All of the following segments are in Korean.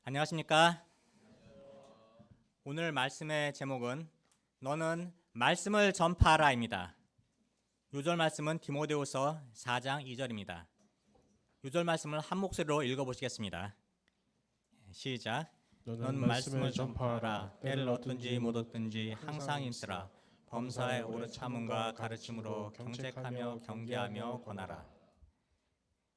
안녕하십니까? 오늘 말씀의 제목은 너는 말씀을 전파하라입니다. 요절 말씀은 디모데후서 4장 2절입니다. 요절 말씀을 한 목소리로 읽어보시겠습니다. 시작. 너는 말씀을 전파하라. 때를 얻든지 못 얻든지 항상 힘쓰라. 범사에 오래 참음과 가르침으로 경책하며 경계하며 권하라.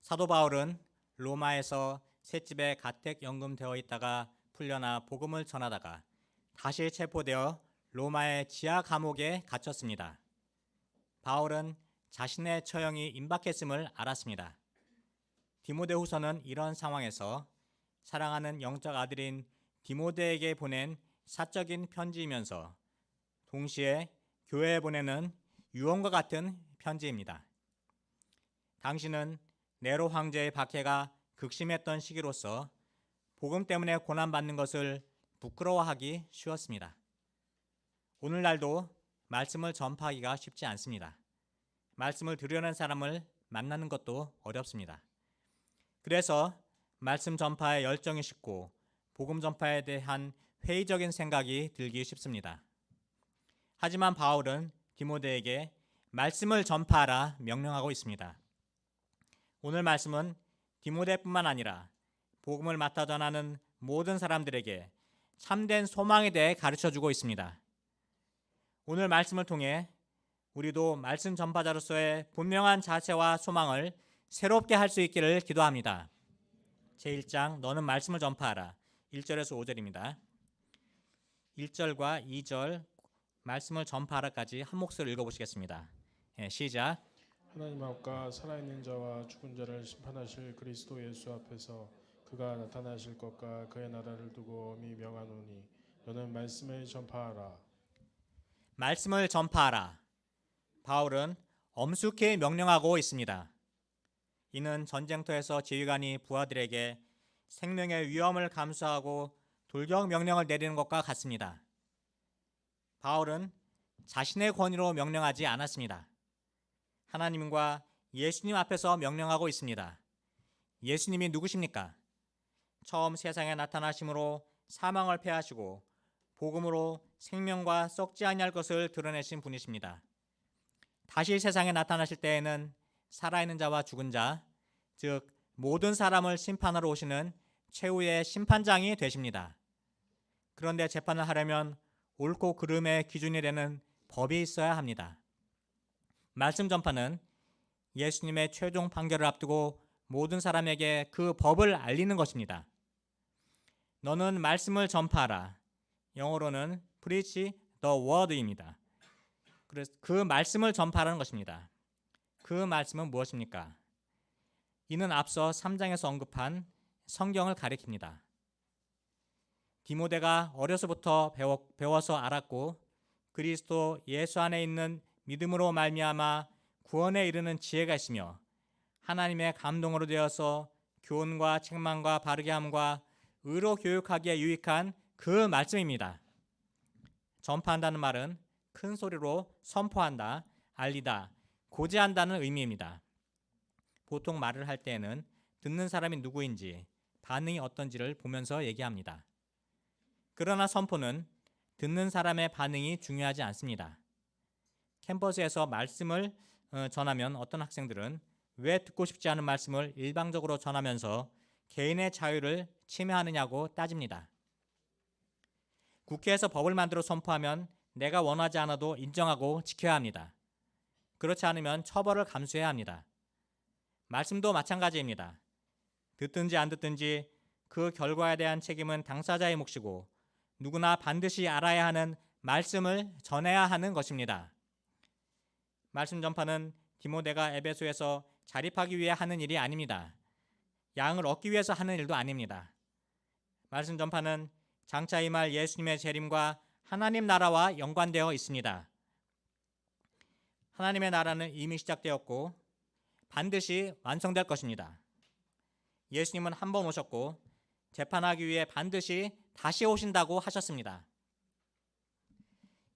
사도 바울은 로마에서 셋집에 가택 연금되어 있다가 풀려나 복음을 전하다가 다시 체포되어 로마의 지하 감옥에 갇혔습니다. 바울은 자신의 처형이 임박했음을 알았습니다. 디모데후서는 이런 상황에서 사랑하는 영적 아들인 디모데에게 보낸 사적인 편지이면서 동시에 교회에 보내는 유언과 같은 편지입니다. 당시는 네로 황제의 박해가 극심했던 시기로서 복음 때문에 고난받는 것을 부끄러워하기 쉬웠습니다. 오늘날도 말씀을 전파하기가 쉽지 않습니다. 말씀을 들으려는 사람을 만나는 것도 어렵습니다. 그래서 말씀 전파에 열정이 식고 복음 전파에 대한 회의적인 생각이 들기 쉽습니다. 하지만 바울은 디모데에게 말씀을 전파하라 명령하고 있습니다. 오늘 말씀은 디모데뿐만 아니라 복음을 맡아 전하는 모든 사람들에게 참된 소망에 대해 가르쳐주고 있습니다. 오늘 말씀을 통해 우리도 말씀 전파자로서의 분명한 자세와 소망을 새롭게 할 수 있기를 기도합니다. 제1장 너는 말씀을 전파하라. 1절에서 5절입니다. 1절과 2절 말씀을 전파하라까지 한 목소리로 읽어보시겠습니다. 시작. 하나님 앞과 살아있는 자와 죽은 자를 심판하실 그리스도 예수 앞에서 그가 나타나실 것과 그의 나라를 두고 엄히 명하노니 너는 말씀을 전파하라. 말씀을 전파하라. 바울은 엄숙히 명령하고 있습니다. 이는 전쟁터에서 지휘관이 부하들에게 생명의 위험을 감수하고 돌격 명령을 내리는 것과 같습니다. 바울은 자신의 권위로 명령하지 않았습니다. 하나님과 예수님 앞에서 명령하고 있습니다. 예수님이 누구십니까? 처음 세상에 나타나심으로 사망을 패하시고 복음으로 생명과 썩지 아니할 것을 드러내신 분이십니다. 다시 세상에 나타나실 때에는 살아있는 자와 죽은 자, 즉 모든 사람을 심판하러 오시는 최후의 심판장이 되십니다. 그런데 재판을 하려면 옳고 그름의 기준이 되는 법이 있어야 합니다. 말씀 전파는 예수님의 최종 판결을 앞두고 모든 사람에게 그 법을 알리는 것입니다. 너는 말씀을 전파하라. 영어로는 preach the word입니다. 그래서 그 말씀을 전파하는 것입니다. 그 말씀은 무엇입니까? 이는 앞서 3장에서 언급한 성경을 가리킵니다. 디모데가 어려서부터 배워서 알았고 그리스도 예수 안에 있는 믿음으로 말미암아 구원에 이르는 지혜가 있으며 하나님의 감동으로 되어서 교훈과 책망과 바르게 함과 의로 교육하기에 유익한 그 말씀입니다. 전파한다는 말은 큰 소리로 선포한다, 알리다, 고지한다는 의미입니다. 보통 말을 할 때에는 듣는 사람이 누구인지, 반응이 어떤지를 보면서 얘기합니다. 그러나 선포는 듣는 사람의 반응이 중요하지 않습니다. 캠퍼스에서 말씀을 전하면 어떤 학생들은 왜 듣고 싶지 않은 말씀을 일방적으로 전하면서 개인의 자유를 침해하느냐고 따집니다. 국회에서 법을 만들어 선포하면 내가 원하지 않아도 인정하고 지켜야 합니다. 그렇지 않으면 처벌을 감수해야 합니다. 말씀도 마찬가지입니다. 듣든지 안 듣든지 그 결과에 대한 책임은 당사자의 몫이고 누구나 반드시 알아야 하는 말씀을 전해야 하는 것입니다. 말씀 전파는 디모데가 에베소에서 자립하기 위해 하는 일이 아닙니다. 양을 얻기 위해서 하는 일도 아닙니다. 말씀 전파는 장차 임할 예수님의 재림과 하나님 나라와 연관되어 있습니다. 하나님의 나라는 이미 시작되었고 반드시 완성될 것입니다. 예수님은 한 번 오셨고 재판하기 위해 반드시 다시 오신다고 하셨습니다.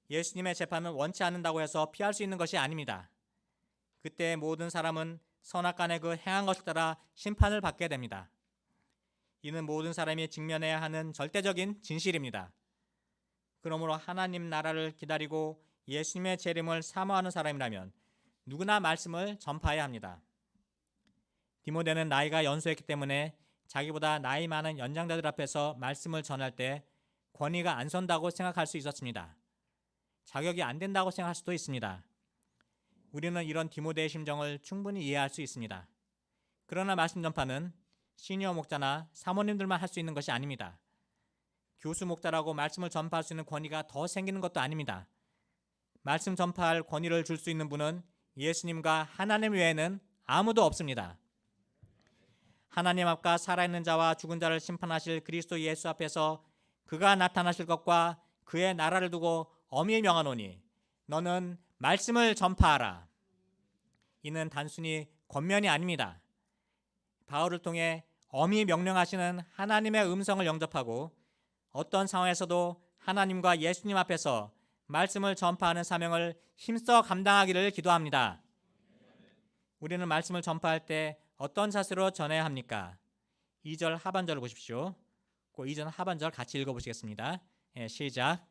예수님의 재판은 원치 않는다고 해서 피할 수 있는 것이 아닙니다. 그때 모든 사람은 선악간에 그 행한 것에 따라 심판을 받게 됩니다. 이는 모든 사람이 직면해야 하는 절대적인 진실입니다. 그러므로 하나님 나라를 기다리고 예수님의 재림을 사모하는 사람이라면 누구나 말씀을 전파해야 합니다. 디모데는 나이가 연소했기 때문에 자기보다 나이 많은 연장자들 앞에서 말씀을 전할 때 권위가 안 선다고 생각할 수 있었습니다. 자격이 안 된다고 생각할 수도 있습니다. 우리는 이런 디모데의 심정을 충분히 이해할 수 있습니다. 그러나 말씀 전파는 시니어 목자나 사모님들만 할 수 있는 것이 아닙니다. 교수 목자라고 말씀을 전파할 수 있는 권위가 더 생기는 것도 아닙니다. 말씀 전파할 권위를 줄 수 있는 분은 예수님과 하나님 외에는 아무도 없습니다. 하나님 앞과 살아있는 자와 죽은 자를 심판하실 그리스도 예수 앞에서 그가 나타나실 것과 그의 나라를 두고 엄히 명하노니 너는 말씀을 전파하라. 이는 단순히 권면이 아닙니다. 바울을 통해 엄히 명령하시는 하나님의 음성을 영접하고 어떤 상황에서도 하나님과 예수님 앞에서 말씀을 전파하는 사명을 힘써 감당하기를 기도합니다. 우리는 말씀을 전파할 때 어떤 자세로 전해야 합니까? 2절 하반절을 보십시오. 그 2절 하반절 같이 읽어보시겠습니다. 시작.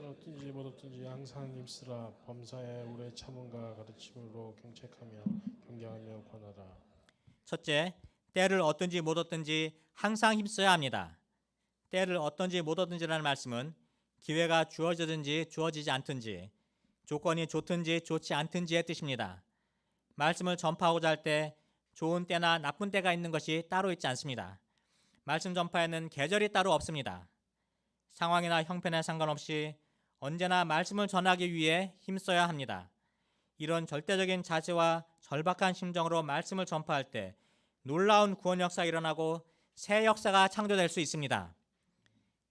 어떤지 못어떤지 항상 힘쓰라. 범사에 오래 참음과 가르침으로 경책하며 경계하며 권하라. 첫째, 때를 얻든지 못 얻든지 항상 힘써야 합니다. 때를 얻든지 못 얻든지라는 말씀은 기회가 주어지든지 주어지지 않든지 조건이 좋든지 좋지 않든지의 뜻입니다. 말씀을 전파하고자 할 때 좋은 때나 나쁜 때가 있는 것이 따로 있지 않습니다. 말씀 전파에는 계절이 따로 없습니다. 상황이나 형편에 상관없이 언제나 말씀을 전하기 위해 힘써야 합니다. 이런 절대적인 자세와 절박한 심정으로 말씀을 전파할 때 놀라운 구원 역사가 일어나고 새 역사가 창조될 수 있습니다.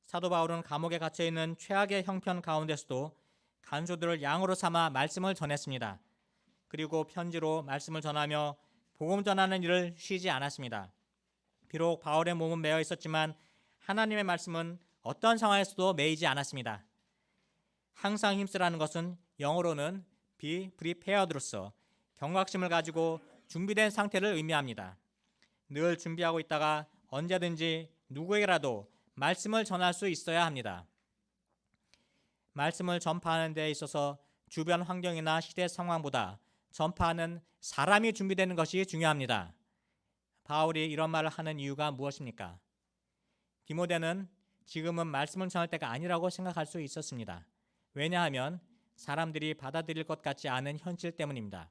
사도 바울은 감옥에 갇혀 있는 최악의 형편 가운데서도 간수들을 양으로 삼아 말씀을 전했습니다. 그리고 편지로 말씀을 전하며 복음 전하는 일을 쉬지 않았습니다. 비록 바울의 몸은 매어 있었지만 하나님의 말씀은 어떤 상황에서도 매이지 않았습니다. 항상 힘쓰라는 것은 영어로는 be prepared로서 경각심을 가지고 준비된 상태를 의미합니다. 늘 준비하고 있다가 언제든지 누구에게라도 말씀을 전할 수 있어야 합니다. 말씀을 전파하는 데 있어서 주변 환경이나 시대 상황보다 전파하는 사람이 준비되는 것이 중요합니다. 바울이 이런 말을 하는 이유가 무엇입니까? 디모데는 지금은 말씀을 전할 때가 아니라고 생각할 수 있었습니다. 왜냐하면 사람들이 받아들일 것 같지 않은 현실 때문입니다.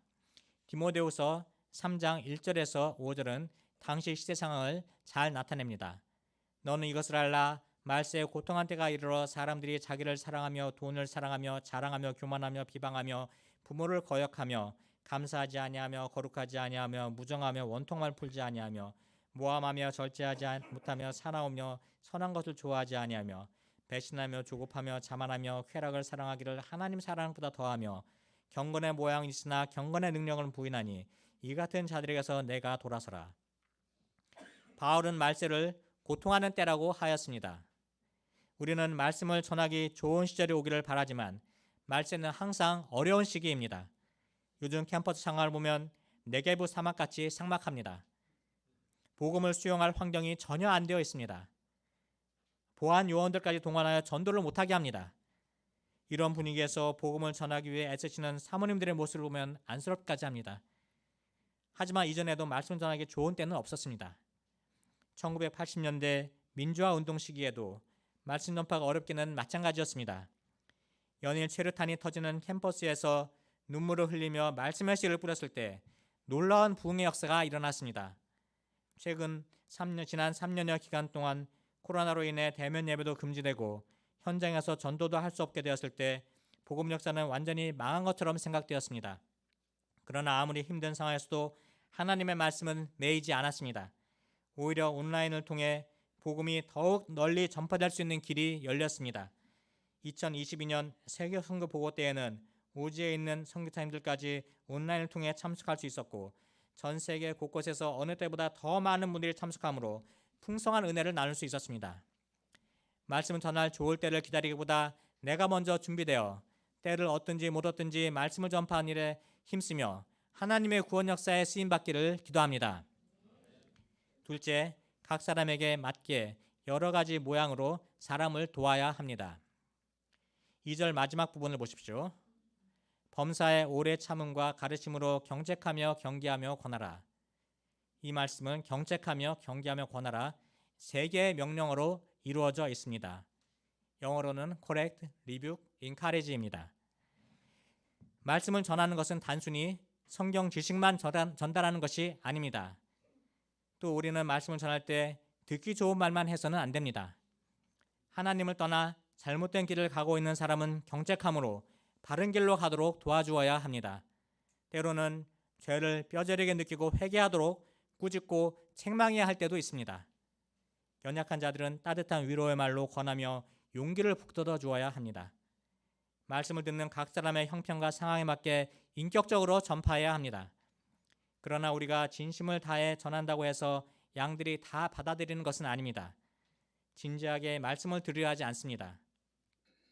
디모데후서 3장 1절에서 5절은 당시 시대 상황을 잘 나타냅니다. 너는 이것을 알라. 말세에 고통한 때가 이르러 사람들이 자기를 사랑하며 돈을 사랑하며 자랑하며 교만하며 비방하며 부모를 거역하며 감사하지 아니하며 거룩하지 아니하며 무정하며 원통만 풀지 아니하며 모함하며 절제하지 못하며 사나우며 선한 것을 좋아하지 아니하며 배신하며 조급하며 자만하며 쾌락을 사랑하기를 하나님 사랑보다 더하며 경건의 모양이 있으나 경건의 능력을 부인하니 이 같은 자들에게서 내가 돌아서라. 바울은 말세를 고통하는 때라고 하였습니다. 우리는 말씀을 전하기 좋은 시절이 오기를 바라지만 말세는 항상 어려운 시기입니다. 요즘 캠퍼스 상황을 보면 네게부 사막같이 삭막합니다. 복음을 수용할 환경이 전혀 안 되어 있습니다. 보안 요원들까지 동원하여 전도를 못하게 합니다. 이런 분위기에서 복음을 전하기 위해 애쓰시는 사모님들의 모습을 보면 안쓰럽기까지 합니다. 하지만 이전에도 말씀 전하기 좋은 때는 없었습니다. 1980년대 민주화 운동 시기에도 말씀 전파가 어렵기는 마찬가지였습니다. 연일 최루탄이 터지는 캠퍼스에서 눈물을 흘리며 말씀의 씨를 뿌렸을 때 놀라운 부흥의 역사가 일어났습니다. 지난 3년여 기간 동안 코로나로 인해 대면 예배도 금지되고 현장에서 전도도 할 수 없게 되었을 때 복음 역사는 완전히 망한 것처럼 생각되었습니다. 그러나 아무리 힘든 상황에서도 하나님의 말씀은 매이지 않았습니다. 오히려 온라인을 통해 복음이 더욱 널리 전파될 수 있는 길이 열렸습니다. 2022년 세계 선교 보고 때에는 오지에 있는 선교사님들까지 온라인을 통해 참석할 수 있었고 전 세계 곳곳에서 어느 때보다 더 많은 분들이 참석하므로 풍성한 은혜를 나눌 수 있었습니다. 말씀을 전할 좋을 때를 기다리기보다 내가 먼저 준비되어 때를 얻든지 못 얻든지 말씀을 전파하는 일에 힘쓰며 하나님의 구원 역사에 쓰임받기를 기도합니다. 둘째, 각 사람에게 맞게 여러 가지 모양으로 사람을 도와야 합니다. 2절 마지막 부분을 보십시오. 범사에 오래 참음과 가르침으로 경책하며 경계하며 권하라. 이 말씀은 경책하며 경계하며 권하라 3개의 명령어로 이루어져 있습니다. 영어로는 correct, rebuke, encourage입니다. 말씀을 전하는 것은 단순히 성경 지식만 전달하는 것이 아닙니다. 또 우리는 말씀을 전할 때 듣기 좋은 말만 해서는 안 됩니다. 하나님을 떠나 잘못된 길을 가고 있는 사람은 경책함으로 바른 길로 가도록 도와주어야 합니다. 때로는 죄를 뼈저리게 느끼고 회개하도록 꾸짖고 책망해야 할 때도 있습니다. 연약한 자들은 따뜻한 위로의 말로 권하며 용기를 북돋아 주어야 합니다. 말씀을 듣는 각 사람의 형편과 상황에 맞게 인격적으로 전파해야 합니다. 그러나 우리가 진심을 다해 전한다고 해서 양들이 다 받아들이는 것은 아닙니다. 진지하게 말씀을 들으려 하지 않습니다.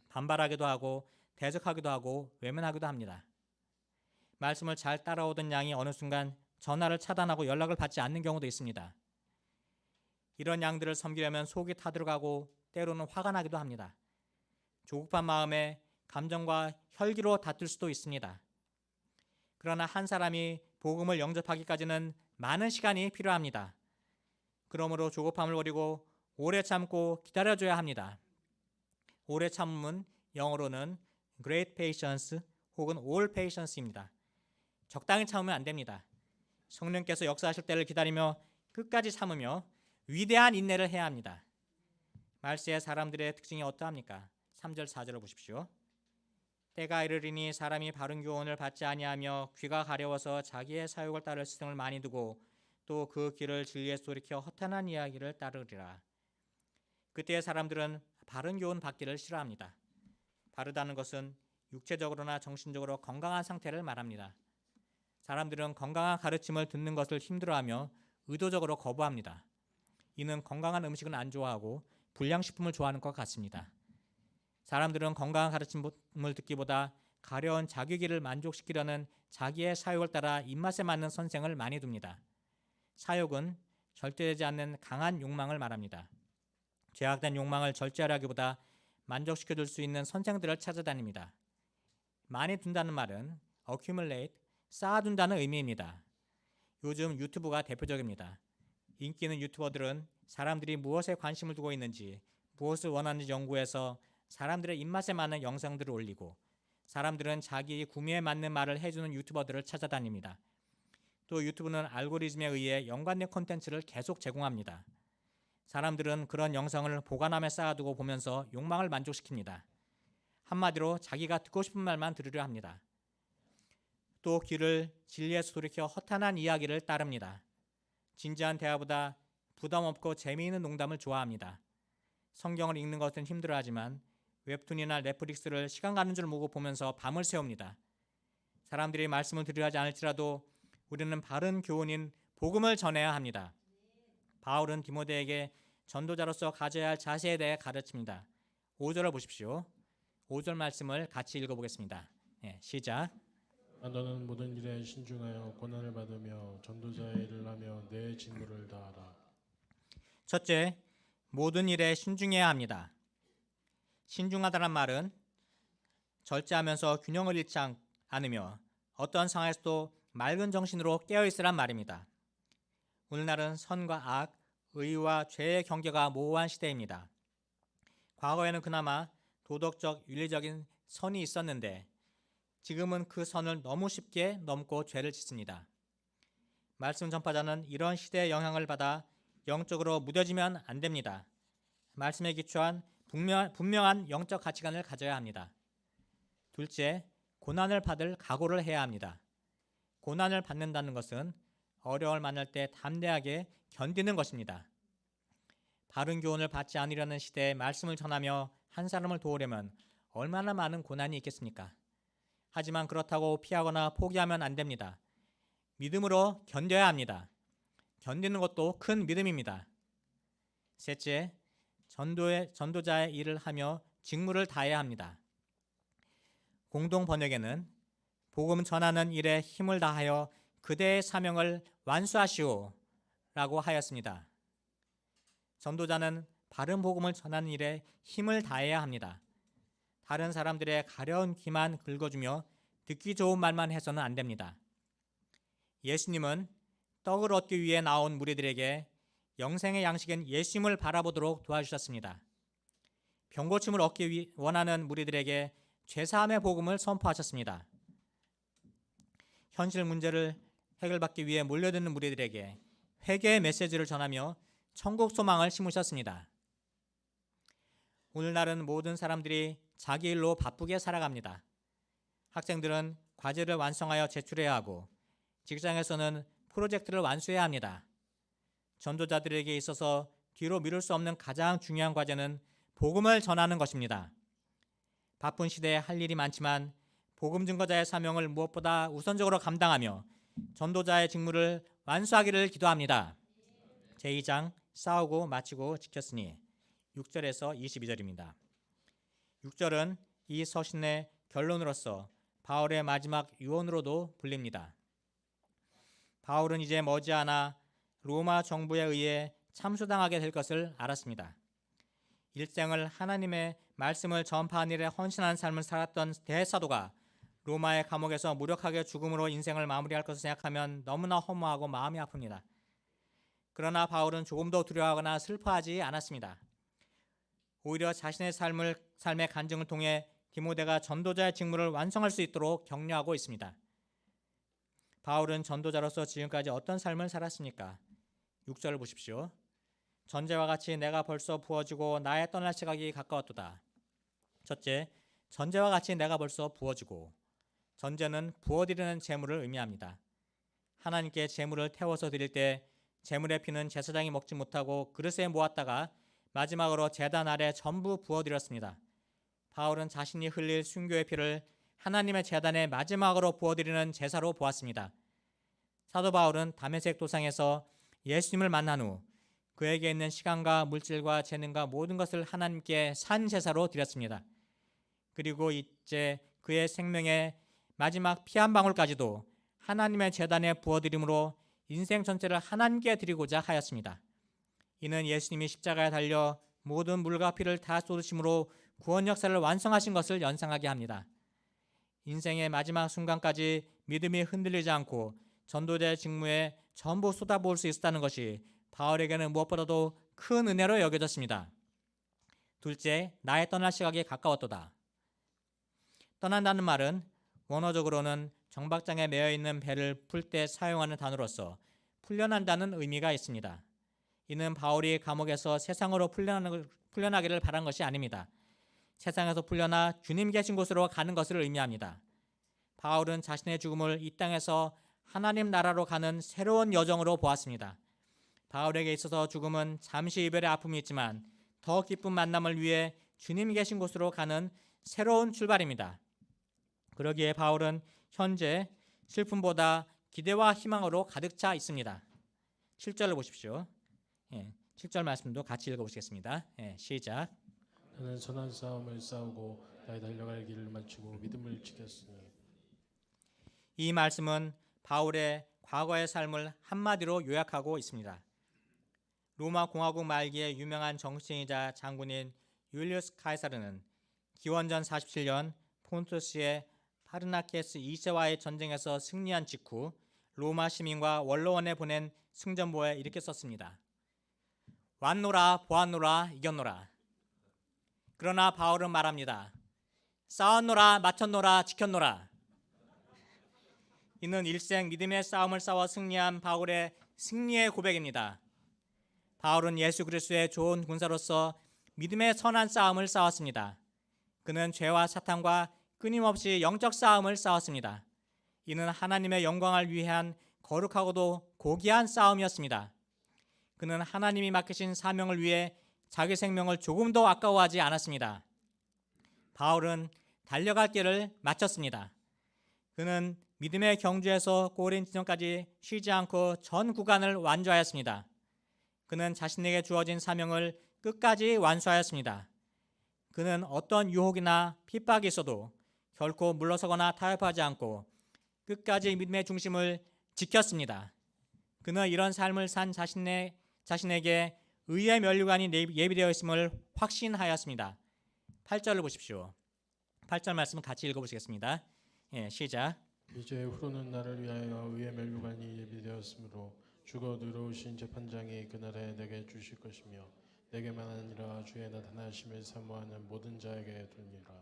반발하기도 하고 대적하기도 하고 외면하기도 합니다. 말씀을 잘 따라오던 양이 어느 순간 전화를 차단하고 연락을 받지 않는 경우도 있습니다. 이런 양들을 섬기려면 속이 타들어가고 때로는 화가 나기도 합니다. 조급한 마음에 감정과 혈기로 다툴 수도 있습니다. 그러나 한 사람이 복음을 영접하기까지는 많은 시간이 필요합니다. 그러므로 조급함을 버리고 오래 참고 기다려줘야 합니다. 오래 참음은 영어로는 great patience 혹은 all patience입니다. 적당히 참으면 안 됩니다. 성령께서 역사하실 때를 기다리며 끝까지 참으며 위대한 인내를 해야 합니다. 말세의 사람들의 특징이 어떠합니까? 3절 4절을 보십시오. 때가 이르리니 사람이 바른 교훈을 받지 아니하며 귀가 가려워서 자기의 사욕을 따를 시선을 많이 두고 또 그 길을 진리에 돌이켜 허탄한 이야기를 따르리라. 그때의 사람들은 바른 교훈 받기를 싫어합니다. 바르다는 것은 육체적으로나 정신적으로 건강한 상태를 말합니다. 사람들은 건강한 가르침을 듣는 것을 힘들어하며 의도적으로 거부합니다. 이는 건강한 음식은 안 좋아하고 불량식품을 좋아하는 것 같습니다. 사람들은 건강한 가르침을 듣기보다 가려운 자기기를 만족시키려는 자기의 사욕을 따라 입맛에 맞는 선생을 많이 둡니다. 사욕은 절제되지 않는 강한 욕망을 말합니다. 죄악된 욕망을 절제하려기보다 만족시켜줄 수 있는 선생들을 찾아다닙니다. 많이 둔다는 말은 accumulate, 쌓아둔다는 의미입니다. 요즘 유튜브가 대표적입니다. 인기 있는 유튜버들은 사람들이 무엇에 관심을 두고 있는지, 무엇을 원하는지 연구해서 사람들의 입맛에 맞는 영상들을 올리고 사람들은 자기 구미에 맞는 말을 해주는 유튜버들을 찾아다닙니다. 또 유튜브는 알고리즘에 의해 연관된 콘텐츠를 계속 제공합니다. 사람들은 그런 영상을 보관함에 쌓아두고 보면서 욕망을 만족시킵니다. 한마디로 자기가 듣고 싶은 말만 들으려 합니다. 또 귀를 진리에서 돌이켜 허탄한 이야기를 따릅니다. 진지한 대화보다 부담 없고 재미있는 농담을 좋아합니다. 성경을 읽는 것은 힘들어하지만 웹툰이나 넷플릭스를 시간 가는 줄 모르고 보면서 밤을 새웁니다. 사람들이 말씀을 들으려 하지 않을지라도 우리는 바른 교훈인 복음을 전해야 합니다. 바울은 디모데에게 전도자로서 가져야 할 자세에 대해 가르칩니다. 5절을 보십시오. 5절 말씀을 같이 읽어보겠습니다. 시작. 너는 모든 일에 신중하여 고난을 받으며 전도자의 일을 하며 내 직무를 다하라. 첫째, 모든 일에 신중해야 합니다. 신중하다는 말은 절제하면서 균형을 잃지 않으며 어떤 상황에서도 맑은 정신으로 깨어있으란 말입니다. 오늘날은 선과 악, 의와 죄의 경계가 모호한 시대입니다. 과거에는 그나마 도덕적, 윤리적인 선이 있었는데 지금은 그 선을 너무 쉽게 넘고 죄를 짓습니다. 말씀 전파자는 이런 시대의 영향을 받아 영적으로 무뎌지면 안 됩니다. 말씀에 기초한 분명한 영적 가치관을 가져야 합니다. 둘째, 고난을 받을 각오를 해야 합니다. 고난을 받는다는 것은 어려움을 만날 때 담대하게 견디는 것입니다. 바른 교훈을 받지 않으려는 시대에 말씀을 전하며 한 사람을 도우려면 얼마나 많은 고난이 있겠습니까? 하지만 그렇다고 피하거나 포기하면 안 됩니다. 믿음으로 견뎌야 합니다. 견디는 것도 큰 믿음입니다. 셋째, 전도자의 일을 하며 직무를 다해야 합니다. 공동 번역에는 복음 전하는 일에 힘을 다하여 그대의 사명을 완수하시오 라고 하였습니다. 전도자는 바른 복음을 전하는 일에 힘을 다해야 합니다. 다른 사람들의 가려운 귀만 긁어주며 듣기 좋은 말만 해서는 안 됩니다. 예수님은 떡을 얻기 위해 나온 무리들에게 영생의 양식인 예수님을 바라보도록 도와주셨습니다. 병고침을 얻기 원하는 무리들에게 죄사함의 복음을 선포하셨습니다. 현실 문제를 해결받기 위해 몰려드는 무리들에게 회개의 메시지를 전하며 천국 소망을 심으셨습니다. 오늘날은 모든 사람들이 자기 일로 바쁘게 살아갑니다. 학생들은 과제를 완성하여 제출해야 하고 직장에서는 프로젝트를 완수해야 합니다. 전도자들에게 있어서 뒤로 미룰 수 없는 가장 중요한 과제는 복음을 전하는 것입니다. 바쁜 시대에 할 일이 많지만 복음 증거자의 사명을 무엇보다 우선적으로 감당하며 전도자의 직무를 완수하기를 기도합니다. 제2장 싸우고 마치고 지켰으니 6절에서 22절입니다. 6절은 이 서신의 결론으로서 바울의 마지막 유언으로도 불립니다. 바울은 이제 머지않아 로마 정부에 의해 참수당하게 될 것을 알았습니다. 일생을 하나님의 말씀을 전파하는 일에 헌신하는 삶을 살았던 대사도가 로마의 감옥에서 무력하게 죽음으로 인생을 마무리할 것을 생각하면 너무나 허무하고 마음이 아픕니다. 그러나 바울은 조금도 두려워하거나 슬퍼하지 않았습니다. 오히려 자신의 삶의 간증을 통해 디모데가 전도자의 직무를 완성할 수 있도록 격려하고 있습니다. 바울은 전도자로서 지금까지 어떤 삶을 살았습니까? 6절을 보십시오. 전제와 같이 내가 벌써 부어지고 나의 떠날 시각이 가까웠도다. 첫째, 전제와 같이 내가 벌써 부어지고. 전제는 부어드리는 제물을 의미합니다. 하나님께 제물을 태워서 드릴 때 제물의 피는 제사장이 먹지 못하고 그릇에 모았다가 마지막으로 제단 아래 전부 부어드렸습니다. 바울은 자신이 흘릴 순교의 피를 하나님의 제단에 마지막으로 부어드리는 제사로 보았습니다. 사도 바울은 다메섹 도상에서 예수님을 만난 후 그에게 있는 시간과 물질과 재능과 모든 것을 하나님께 산 제사로 드렸습니다. 그리고 이제 그의 생명의 마지막 피 한 방울까지도 하나님의 제단에 부어드림으로 인생 전체를 하나님께 드리고자 하였습니다. 이는 예수님이 십자가에 달려 모든 물과 피를 다 쏟으심으로 구원 역사를 완성하신 것을 연상하게 합니다. 인생의 마지막 순간까지 믿음이 흔들리지 않고 전도자의 직무에 전부 쏟아부을 수 있었다는 것이 바울에게는 무엇보다도 큰 은혜로 여겨졌습니다. 둘째, 나의 떠날 시각이 가까웠도다. 떠난다는 말은 원어적으로는 정박장에 매여 있는 배를 풀 때 사용하는 단어로서 풀려난다는 의미가 있습니다. 이는 바울이 감옥에서 세상으로 풀려나기를 바란 것이 아닙니다. 세상에서 풀려나 주님 계신 곳으로 가는 것을 의미합니다. 바울은 자신의 죽음을 이 땅에서 하나님 나라로 가는 새로운 여정으로 보았습니다. 바울에게 있어서 죽음은 잠시 이별의 아픔이 있지만 더 기쁜 만남을 위해 주님 계신 곳으로 가는 새로운 출발입니다. 그러기에 바울은 현재 슬픔보다 기대와 희망으로 가득 차 있습니다. 7절을 보십시오. 7절 말씀도 같이 읽어보시겠습니다. 시작. 나는 선한 싸움을 싸우고 나의 달려갈 길을 마치고 믿음을 지켰으니. 이 말씀은 바울의 과거의 삶을 한마디로 요약하고 있습니다. 로마 공화국 말기에 유명한 정치인이자 장군인 율리우스 카이사르는 기원전 47년 폰투스의 파르나케스 2세와의 전쟁에서 승리한 직후 로마 시민과 원로원에 보낸 승전보에 이렇게 썼습니다. 왔노라 보았노라 이겼노라. 그러나 바울은 말합니다. 싸웠노라 마쳤노라 지켰노라. 이는 일생 믿음의 싸움을 싸워 승리한 바울의 승리의 고백입니다. 바울은 예수 그리스도의 좋은 군사로서 믿음의 선한 싸움을 싸웠습니다. 그는 죄와 사탄과 끊임없이 영적 싸움을 싸웠습니다. 이는 하나님의 영광을 위한 거룩하고도 고귀한 싸움이었습니다. 그는 하나님이 맡기신 사명을 위해 자기 생명을 조금도 아까워하지 않았습니다. 바울은 달려갈 길을 마쳤습니다. 그는 믿음의 경주에서 꼬린 지점까지 쉬지 않고 전 구간을 완주하였습니다. 그는 자신에게 주어진 사명을 끝까지 완수하였습니다. 그는 어떤 유혹이나 핍박이 있어도 결코 물러서거나 타협하지 않고 끝까지 믿음의 중심을 지켰습니다. 그는 이런 삶을 산 자신에게 의의 면류관이 예비되어 있음을 확신하였습니다. 8절을 보십시오. 8절 말씀 같이 읽어보시겠습니다. 시작. 이제 후로는 나를 위하여 의의 면류관이 예비되었으므로 죽어 들어오신 재판장이 그날에 내게 주실 것이며 내게만 아니라 주의 나타나심을 사모하는 모든 자에게 두니라.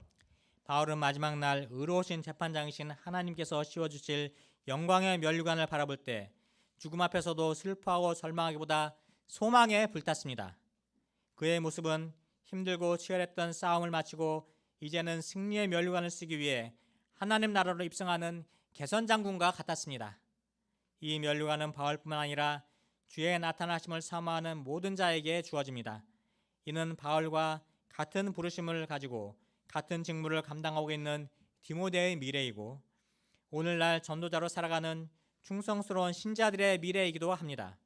바울은 마지막 날 의로우신 재판장이신 하나님께서 씌워주실 영광의 면류관을 바라볼 때 죽음 앞에서도 슬퍼하고 절망하기보다 소망에 불탔습니다. 그의 모습은 힘들고 치열했던 싸움을 마치고 이제는 승리의 면류관을 쓰기 위해 하나님 나라로 입성하는 개선장군과 같았습니다. 이 면류관은 바울뿐만 아니라 주의 나타나심을 사모하는 모든 자에게 주어집니다. 이는 바울과 같은 부르심을 가지고 같은 직무를 감당하고 있는 디모데의 미래이고 오늘날 전도자로 살아가는 충성스러운 신자들의 미래이기도 합니다.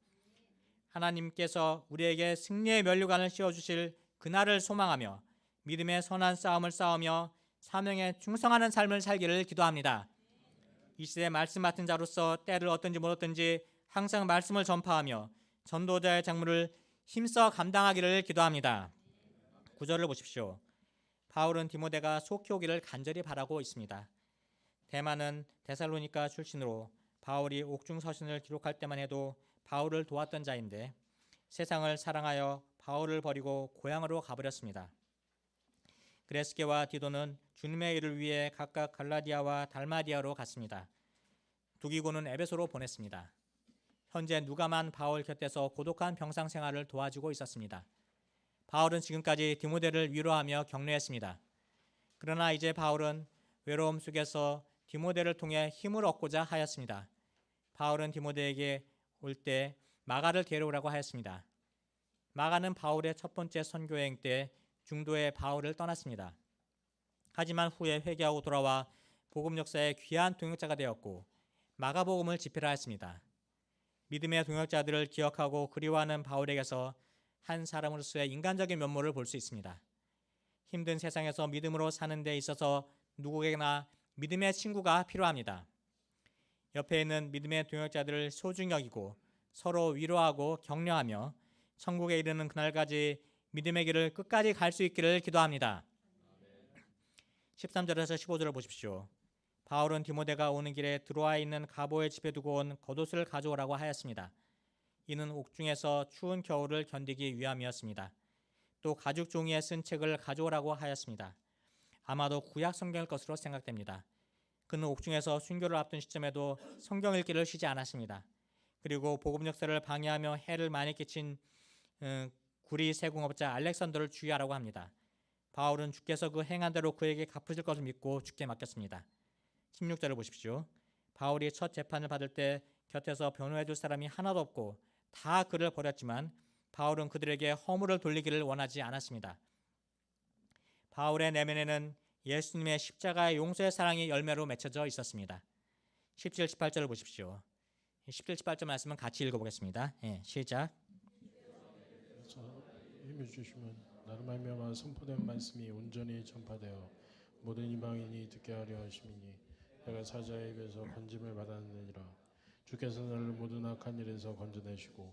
하나님께서 우리에게 승리의 면류관을 씌워주실 그날을 소망하며 믿음의 선한 싸움을 싸우며 사명에 충성하는 삶을 살기를 기도합니다. 이 시대에 말씀 맡은 자로서 때를 어떤지 못 어떤지 항상 말씀을 전파하며 전도자의 작물을 힘써 감당하기를 기도합니다. 9절을 보십시오. 바울은 디모데가 속히 오기를 간절히 바라고 있습니다. 대만은 데살로니가 출신으로 바울이 옥중 서신을 기록할 때만 해도 바울을 도왔던 자인데 세상을 사랑하여 바울을 버리고 고향으로 가버렸습니다. 그레스게와 디도는 주님의 일을 위해 각각 갈라디아와 달마디아로 갔습니다. 두기고는 에베소로 보냈습니다. 현재 누가만 바울 곁에서 고독한 병상 생활을 도와주고 있었습니다. 바울은 지금까지 디모데를 위로하며 격려했습니다. 그러나 이제 바울은 외로움 속에서 디모데를 통해 힘을 얻고자 하였습니다. 바울은 디모데에게 올 때 마가를 데려오라고 하였습니다. 마가는 바울의 첫 번째 선교 여행 때 중도에 바울을 떠났습니다. 하지만 후에 회개하고 돌아와 복음 역사의 귀한 동역자가 되었고 마가복음을 집필하였습니다. 믿음의 동역자들을 기억하고 그리워하는 바울에게서 한 사람으로서의 인간적인 면모를 볼 수 있습니다. 힘든 세상에서 믿음으로 사는 데 있어서 누구에게나 믿음의 친구가 필요합니다. 옆에 있는 믿음의 동역자들을 소중히 여기고 서로 위로하고 격려하며 천국에 이르는 그날까지 믿음의 길을 끝까지 갈 수 있기를 기도합니다. 13절에서 15절을 보십시오. 바울은 디모데가 오는 길에 드로아에 있는 가보의 집에 두고 온 겉옷을 가져오라고 하였습니다. 이는 옥중에서 추운 겨울을 견디기 위함이었습니다. 또 가죽 종이에 쓴 책을 가져오라고 하였습니다. 아마도 구약 성경일 것으로 생각됩니다. 그는 옥중에서 순교를 앞둔 시점에도 성경 읽기를 쉬지 않았습니다. 그리고 복음 역사를 방해하며 해를 많이 끼친 구리 세공업자 알렉산더를 주의하라고 합니다. 바울은 주께서 그 행한 대로 그에게 갚으실 것을 믿고 주께 맡겼습니다. 16절을 보십시오. 바울이 첫 재판을 받을 때 곁에서 변호해 줄 사람이 하나도 없고 다 그를 버렸지만 바울은 그들에게 허물을 돌리기를 원하지 않았습니다. 바울의 내면에는 예수님의 십자가의 용서의 사랑이 열매로 맺혀져 있었습니다. 17, 18절을 보십시오. 17, 18절 말씀은 같이 읽어보겠습니다. 시작. 힘을 주시면 나를 말미암아 선포된 말씀이 온전히 전파되어 모든 이방인이 듣게 하려 하심이니 내가 사자의 입에서 건짐을 받았느니라. 주께서 나를 모든 악한 일에서 건져내시고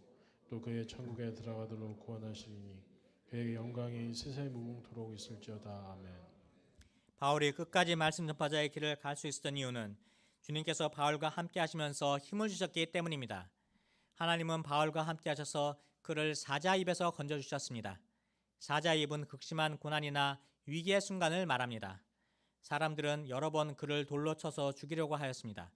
또 그의 천국에 들어가도록 구원하시리니 그의 영광이 세세 무궁토록 있을지어다. 아멘. 바울이 끝까지 말씀 전파자의 길을 갈 수 있었던 이유는 주님께서 바울과 함께 하시면서 힘을 주셨기 때문입니다. 하나님은 바울과 함께 하셔서 그를 사자 입에서 건져주셨습니다. 사자 입은 극심한 고난이나 위기의 순간을 말합니다. 사람들은 여러 번 그를 돌로 쳐서 죽이려고 하였습니다.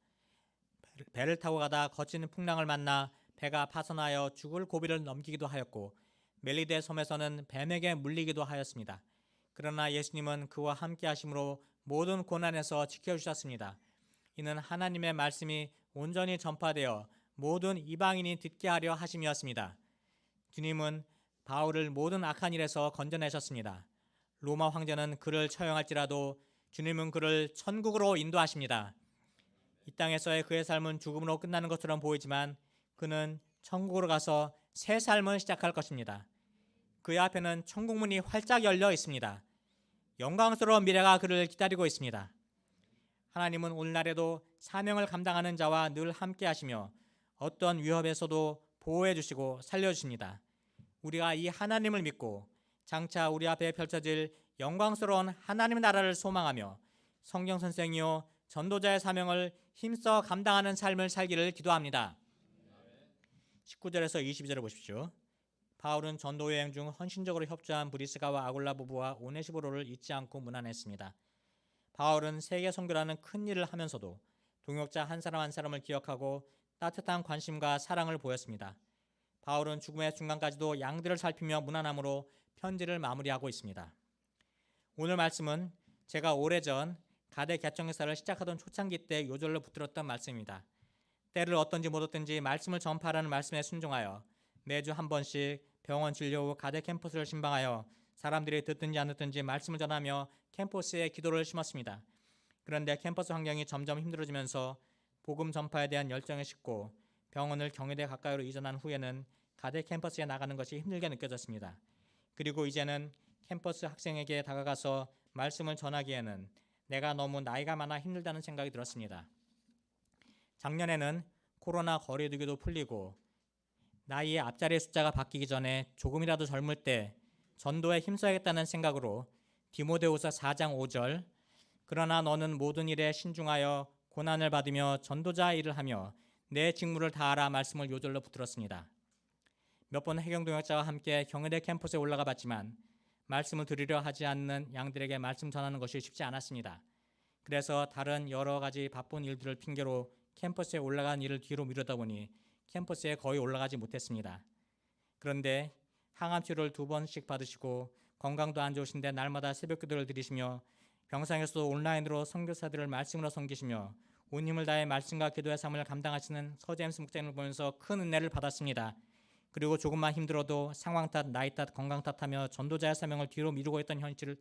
배를 타고 가다 거친 풍랑을 만나 배가 파손하여 죽을 고비를 넘기기도 하였고 멜리데 섬에서는 뱀에게 물리기도 하였습니다. 그러나 예수님은 그와 함께 하심으로 모든 고난에서 지켜주셨습니다. 이는 하나님의 말씀이 온전히 전파되어 모든 이방인이 듣게 하려 하심이었습니다. 주님은 바울을 모든 악한 일에서 건져내셨습니다. 로마 황제는 그를 처형할지라도 주님은 그를 천국으로 인도하십니다. 이 땅에서의 그의 삶은 죽음으로 끝나는 것처럼 보이지만 그는 천국으로 가서 새 삶을 시작할 것입니다. 그의 앞에는 천국문이 활짝 열려 있습니다. 영광스러운 미래가 그를 기다리고 있습니다. 하나님은 오늘날에도 사명을 감당하는 자와 늘 함께 하시며 어떤 위협에서도 보호해 주시고 살려 주십니다. 우리가 이 하나님을 믿고 장차 우리 앞에 펼쳐질 영광스러운 하나님의 나라를 소망하며 성경 선생이요 전도자의 사명을 힘써 감당하는 삶을 살기를 기도합니다. 19절에서 22절을 보십시오. 바울은 전도 여행 중 헌신적으로 협조한 브리스가와 아굴라 부부와 오네시보로를 잊지 않고 문안했습니다. 바울은 세계 선교라는 큰 일을 하면서도 동역자 한 사람 한 사람을 기억하고 따뜻한 관심과 사랑을 보였습니다. 바울은 죽음의 순간까지도 양들을 살피며 문안함으로 편지를 마무리하고 있습니다. 오늘 말씀은 제가 오래전 가대 개척역사를 시작하던 초창기 때 요절로 붙들었던 말씀입니다. 때를 어떤지 못 얻든지 말씀을 전파하라는 말씀에 순종하여 매주 한 번씩 병원 진료 후 가대 캠퍼스를 신방하여 사람들이 듣든지 안 듣든지 말씀을 전하며 캠퍼스에 기도를 심었습니다. 그런데 캠퍼스 환경이 점점 힘들어지면서 복음 전파에 대한 열정이 식고 병원을 경희대 가까이로 이전한 후에는 가대 캠퍼스에 나가는 것이 힘들게 느껴졌습니다. 그리고 이제는 캠퍼스 학생에게 다가가서 말씀을 전하기에는 내가 너무 나이가 많아 힘들다는 생각이 들었습니다. 작년에는 코로나 거리두기도 풀리고 나이의 앞자리 숫자가 바뀌기 전에 조금이라도 젊을 때 전도에 힘써야겠다는 생각으로 디모데후서 4장 5절 그러나 너는 모든 일에 신중하여 고난을 받으며 전도자 일을 하며 내 직무를 다하라 말씀을 요절로 붙들었습니다. 몇 번 해경동역자와 함께 경희대 캠퍼스에 올라가 봤지만 말씀을 들으려 하지 않는 양들에게 말씀 전하는 것이 쉽지 않았습니다. 그래서 다른 여러 가지 바쁜 일들을 핑계로 캠퍼스에 올라간 일을 뒤로 미루다 보니 캠퍼스에 거의 올라가지 못했습니다. 그런데 항암 치료를 2번씩 받으시고 건강도 안 좋으신데 날마다 새벽 기도를 드리시며 병상에서도 온라인으로 선교사들을 말씀으로 섬기시며 온 힘을 다해 말씀과 기도의 삶을 감당하시는 서제임스 목사님을 보면서 큰 은혜를 받았습니다. 그리고 조금만 힘들어도 상황 탓, 나이 탓, 건강 탓하며 전도자의 사명을 뒤로 미루고 있던 현실을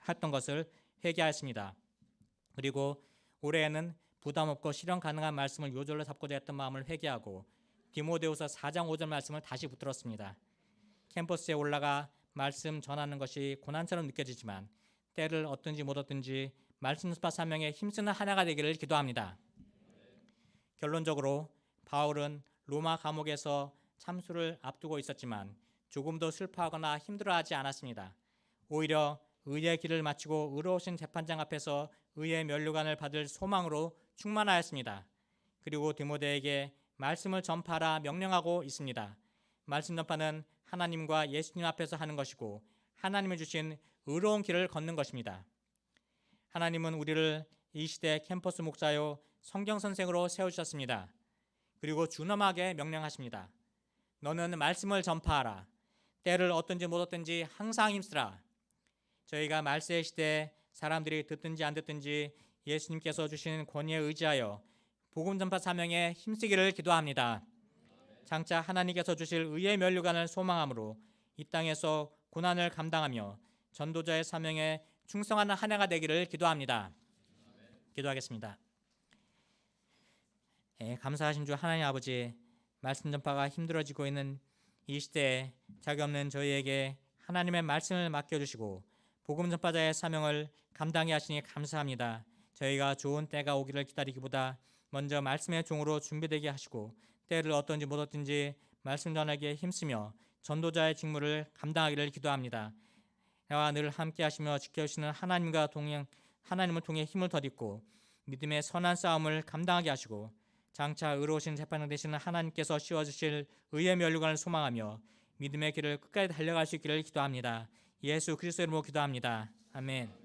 했던 것을 회개하였습니다. 그리고 올해에는 부담 없고 실현 가능한 말씀을 요절로 잡고자 했던 마음을 회개하고 디모데후서 4장 5절 말씀을 다시 붙들었습니다. 캠퍼스에 올라가 말씀 전하는 것이 고난처럼 느껴지지만 때를 얻든지 못 얻든지 말씀 전파 사명에 힘쓰는 하나가 되기를 기도합니다. 결론적으로 바울은 로마 감옥에서 참수를 앞두고 있었지만 조금도 슬퍼하거나 힘들어하지 않았습니다. 오히려 의의 길을 마치고 의로우신 재판장 앞에서 의의 면류관을 받을 소망으로 충만하였습니다. 그리고 디모데에게 말씀을 전파하라 명령하고 있습니다. 말씀 전파는 하나님과 예수님 앞에서 하는 것이고 하나님이 주신 의로운 길을 걷는 것입니다. 하나님은 우리를 이 시대 캠퍼스 목사요 성경 선생으로 세우셨습니다. 그리고 준엄하게 명령하십니다. 너는 말씀을 전파하라. 때를 얻든지 못 얻든지 항상 힘쓰라. 저희가 말세의 시대에 사람들이 듣든지 안 듣든지 예수님께서 주신 권위에 의지하여 복음 전파 사명에 힘쓰기를 기도합니다. 장차 하나님께서 주실 의의 면류관을 소망함으로 이 땅에서 고난을 감당하며 전도자의 사명에 충성하는 한 해가 되기를 기도합니다. 기도하겠습니다. 감사하신 주 하나님 아버지, 말씀 전파가 힘들어지고 있는 이 시대에 자격 없는 저희에게 하나님의 말씀을 맡겨주시고 복음 전파자의 사명을 감당해 하시니 감사합니다. 저희가 좋은 때가 오기를 기다리기보다 먼저 말씀의 종으로 준비되게 하시고 때를 어떤지 못 얻든지 말씀 전하기에 힘쓰며 전도자의 직무를 감당하기를 기도합니다. 나와 늘 함께 하시며 지켜주시는 하나님을 통해 힘을 덧입고 믿음의 선한 싸움을 감당하게 하시고 장차 의로우신 재판장 되시는 하나님께서 씌워주실 의의 면류관을 소망하며 믿음의 길을 끝까지 달려갈 수 있기를 기도합니다. 예수 그리스도 이름으로 기도합니다. 아멘.